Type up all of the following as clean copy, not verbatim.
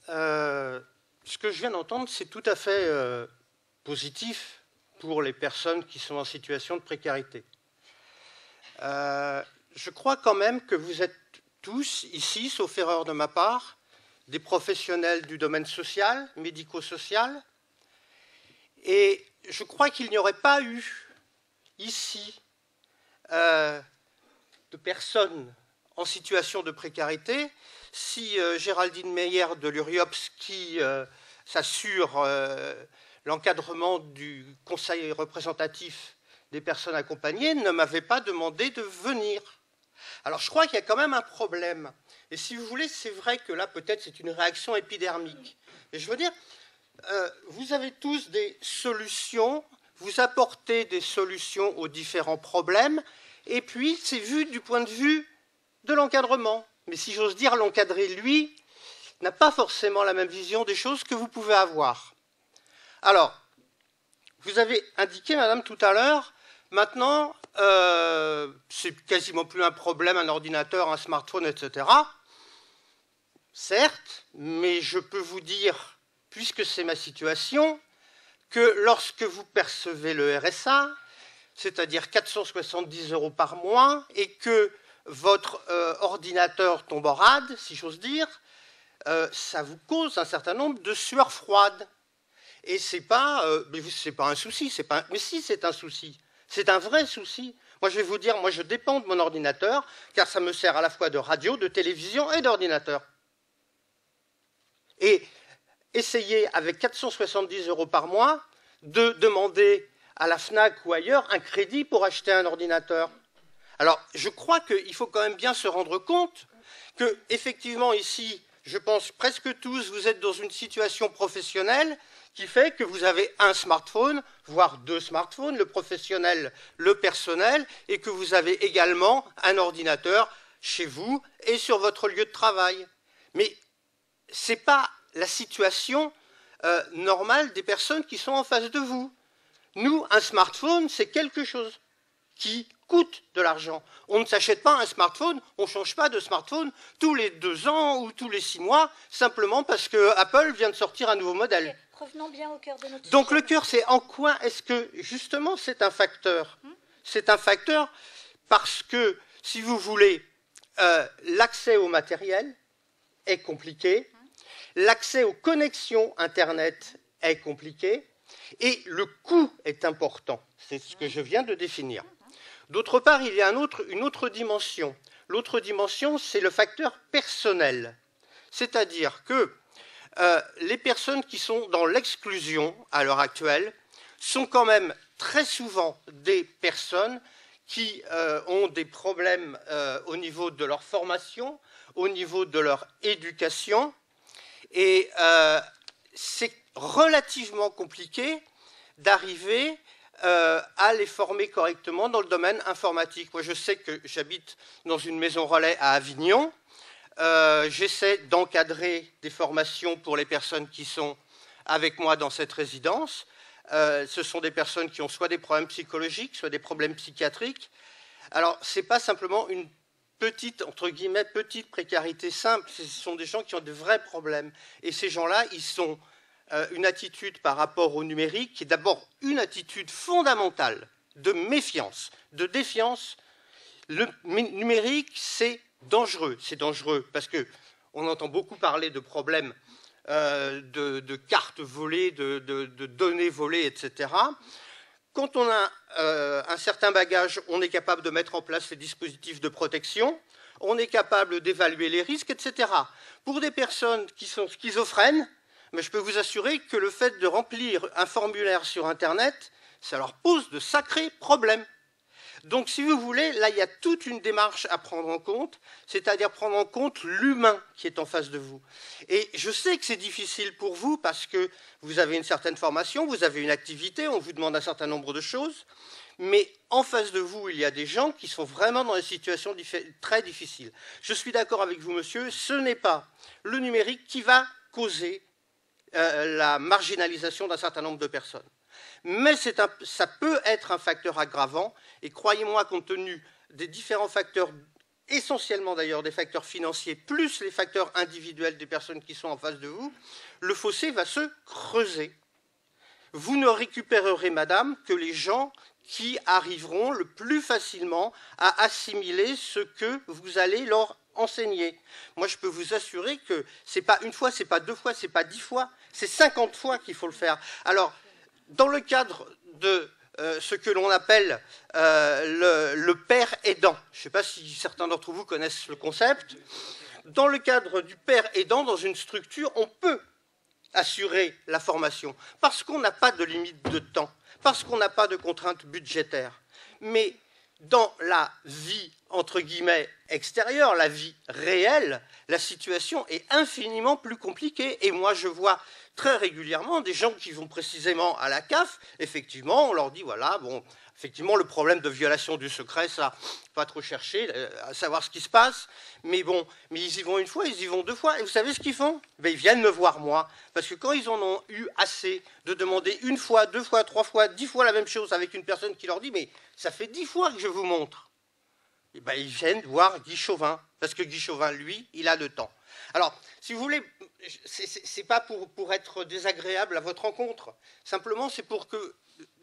Bien. Ce que je viens d'entendre, c'est tout à fait positif pour les personnes qui sont en situation de précarité. Je crois quand même que vous êtes tous ici, sauf erreur de ma part, des professionnels du domaine social, médico-social, et je crois qu'il n'y aurait pas eu ici de personnes en situation de précarité si Géraldine Meyer de l'URIOPS, qui s'assure l'encadrement du conseil représentatif des personnes accompagnées, ne m'avait pas demandé de venir. Alors je crois qu'il y a quand même un problème. Et si vous voulez, c'est vrai que là, peut-être, c'est une réaction épidermique. Et je veux dire, vous avez tous des solutions, vous apportez des solutions aux différents problèmes, et puis c'est vu du point de vue de l'encadrement. Mais si j'ose dire, l'encadré, lui, n'a pas forcément la même vision des choses que vous pouvez avoir. Alors, vous avez indiqué, madame, tout à l'heure, maintenant, c'est quasiment plus un problème, un ordinateur, un smartphone, etc. Certes, mais je peux vous dire, puisque c'est ma situation, que lorsque vous percevez le RSA, c'est-à-dire 470 € par mois, et que votre ordinateur tombe en rade, si j'ose dire, ça vous cause un certain nombre de sueurs froides. Et c'est pas un souci, mais si, c'est un souci. C'est un vrai souci. Moi, je vais vous dire, moi, je dépends de mon ordinateur, car ça me sert à la fois de radio, de télévision et d'ordinateur. Et essayez, avec 470 € par mois, de demander à la FNAC ou ailleurs un crédit pour acheter un ordinateur. Alors, je crois qu'il faut quand même bien se rendre compte que, effectivement, ici, je pense presque tous, vous êtes dans une situation professionnelle qui fait que vous avez un smartphone, voire deux smartphones, le professionnel, le personnel, et que vous avez également un ordinateur chez vous et sur votre lieu de travail. Mais ce n'est pas la situation normale des personnes qui sont en face de vous. Nous, un smartphone, c'est quelque chose qui coûte de l'argent. On ne s'achète pas un smartphone, on ne change pas de smartphone tous les 2 ans ou tous les 6 mois, simplement parce que Apple vient de sortir un nouveau modèle. Okay. Revenons bien au cœur de notre Donc sujet. le cœur, c'est en quoi est-ce que, justement, c'est un facteur. C'est un facteur parce que, si vous voulez, l'accès au matériel est compliqué, l'accès aux connexions Internet est compliqué, et le coût est important. C'est ce que je viens de définir. D'autre part, il y a une autre dimension. L'autre dimension, c'est le facteur personnel. C'est-à-dire que les personnes qui sont dans l'exclusion à l'heure actuelle sont quand même très souvent des personnes qui ont des problèmes au niveau de leur formation, au niveau de leur éducation, et c'est relativement compliqué d'arriver à les former correctement dans le domaine informatique. Moi, je sais que j'habite dans une maison relais à Avignon. J'essaie d'encadrer des formations pour les personnes qui sont avec moi dans cette résidence. Ce sont des personnes qui ont soit des problèmes psychologiques, soit des problèmes psychiatriques. Alors, ce n'est pas simplement une petite, entre guillemets, petite précarité simple. Ce sont des gens qui ont de vrais problèmes. Et ces gens-là, ils ont une attitude par rapport au numérique qui est d'abord une attitude fondamentale de méfiance, de défiance. Le numérique, c'est dangereux. C'est dangereux parce qu'on entend beaucoup parler de problèmes de cartes volées, de données volées, etc. Quand on a un certain bagage, on est capable de mettre en place les dispositifs de protection, on est capable d'évaluer les risques, etc. Pour des personnes qui sont schizophrènes, mais je peux vous assurer que le fait de remplir un formulaire sur Internet, ça leur pose de sacrés problèmes. Donc, si vous voulez, là, il y a toute une démarche à prendre en compte, c'est-à-dire prendre en compte l'humain qui est en face de vous. Et je sais que c'est difficile pour vous parce que vous avez une certaine formation, vous avez une activité, on vous demande un certain nombre de choses, mais en face de vous, il y a des gens qui sont vraiment dans des situations très difficiles. Je suis d'accord avec vous, monsieur, ce n'est pas le numérique qui va causer la marginalisation d'un certain nombre de personnes. Mais ça peut être un facteur aggravant, et croyez-moi, compte tenu des différents facteurs essentiellement d'ailleurs des facteurs financiers, plus les facteurs individuels des personnes qui sont en face de vous, le fossé va se creuser. Vous ne récupérerez, madame, que les gens qui arriveront le plus facilement à assimiler ce que vous allez leur enseigner. Moi, je peux vous assurer que ce n'est pas une fois, ce n'est pas 2 fois, ce n'est pas 10 fois, c'est 50 fois qu'il faut le faire. Alors, dans le cadre de ce que l'on appelle le père aidant, je ne sais pas si certains d'entre vous connaissent le concept, dans le cadre du père aidant, dans une structure, on peut assurer la formation, parce qu'on n'a pas de limite de temps, parce qu'on n'a pas de contraintes budgétaires. Mais dans la vie, entre guillemets, extérieure, la vie réelle, la situation est infiniment plus compliquée. Et moi, je vois très régulièrement des gens qui vont précisément à la CAF, effectivement, on leur dit, voilà, bon, effectivement, le problème de violation du secret, ça, pas trop chercher à savoir ce qui se passe, mais bon, mais ils y vont une fois, ils y vont 2 fois, et vous savez ce qu'ils font? Ben, ils viennent me voir, moi, parce que quand ils en ont eu assez de demander 1 fois, 2 fois, 3 fois, 10 fois la même chose avec une personne qui leur dit, mais ça fait 10 fois que je vous montre, et ben, ils viennent voir Guy Chauvin, parce que Guy Chauvin, lui, il a le temps. Alors, si vous voulez, c'est pas pour être désagréable à votre rencontre, simplement c'est pour que,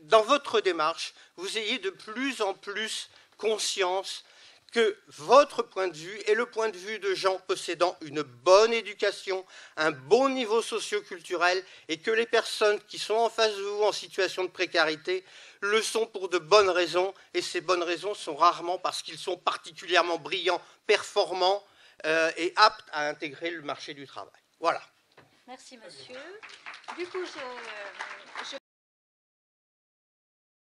dans votre démarche, vous ayez de plus en plus conscience que votre point de vue est le point de vue de gens possédant une bonne éducation, un bon niveau socio-culturel, et que les personnes qui sont en face de vous en situation de précarité le sont pour de bonnes raisons, et ces bonnes raisons sont rarement parce qu'ils sont particulièrement brillants, performants et aptes à intégrer le marché du travail. Voilà. Merci, monsieur. Du coup, je